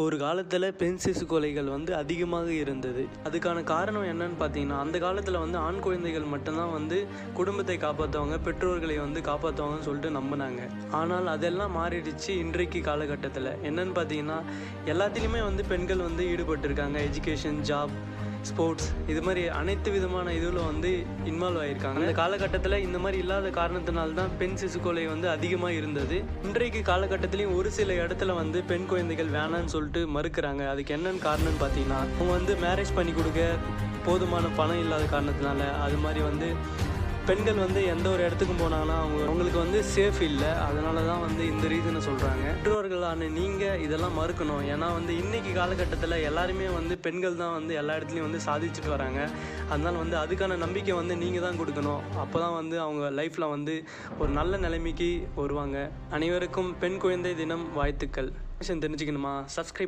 ஒரு காலத்தில் பெண் சிசு கொலைகள் வந்து அதிகமாக இருந்தது. அதுக்கான காரணம் என்னன்னு பார்த்தீங்கன்னா, அந்த காலத்தில் வந்து ஆண் குழந்தைகள் மட்டும்தான் வந்து குடும்பத்தை காப்பாற்றுவாங்க, பெற்றோர்களை வந்து காப்பாற்றுவாங்கன்னு சொல்லிட்டு நம்பினாங்க. ஆனால் அதெல்லாம் மாறிடுச்சு இன்றைக்கு காலகட்டத்தில். என்னன்னு பார்த்தீங்கன்னா, எல்லாத்துலேயுமே வந்து பெண்கள் வந்து ஈடுபட்டிருக்காங்க. எஜுகேஷன், ஜாப், ஸ்போர்ட்ஸ், இது மாதிரி அனைத்து விதமான இதில் வந்து இன்வால்வ் ஆகியிருக்காங்க. அந்த காலகட்டத்தில் இந்த மாதிரி இல்லாத காரணத்தினால்தான் பெண் சிசு கொலை வந்து அதிகமாக இருந்தது. இன்றைக்கு காலகட்டத்திலையும் ஒரு சில இடத்துல வந்து பெண் குழந்தைகள் வேணான்னு சொல்லிட்டு மறுக்கிறாங்க. அதுக்கு என்னென்னு காரணம்னு பார்த்தீங்கன்னா, அவங்க வந்து மேரேஜ் பண்ணி கொடுக்க போதுமான பணம் இல்லாத காரணத்தினால, அது மாதிரி வந்து பெண்கள் வந்து எந்த ஒரு இடத்துக்கும் போனாங்கன்னா அவங்களுக்கு வந்து சேஃப் இல்லை. அதனால தான் வந்து இந்த ரீசனை சொல்கிறாங்க. பெற்றோர்களான நீங்கள் இதெல்லாம் மறுக்கணும். ஏன்னா வந்து இன்றைக்கி காலகட்டத்தில் எல்லாருமே வந்து பெண்கள் தான் வந்து எல்லா இடத்துலையும் வந்து சாதிச்சுட்டு வராங்க. அதனால் வந்து அதுக்கான நம்பிக்கை வந்து நீங்கள் தான் கொடுக்கணும். அப்போ தான் வந்து அவங்க லைஃப்பில் வந்து ஒரு நல்ல நிலைமைக்கு வருவாங்க. அனைவருக்கும் பெண் குழந்தை தினம் வாழ்த்துக்கள். தெரிஞ்சுக்கணுமா? சப்ஸ்கிரைப்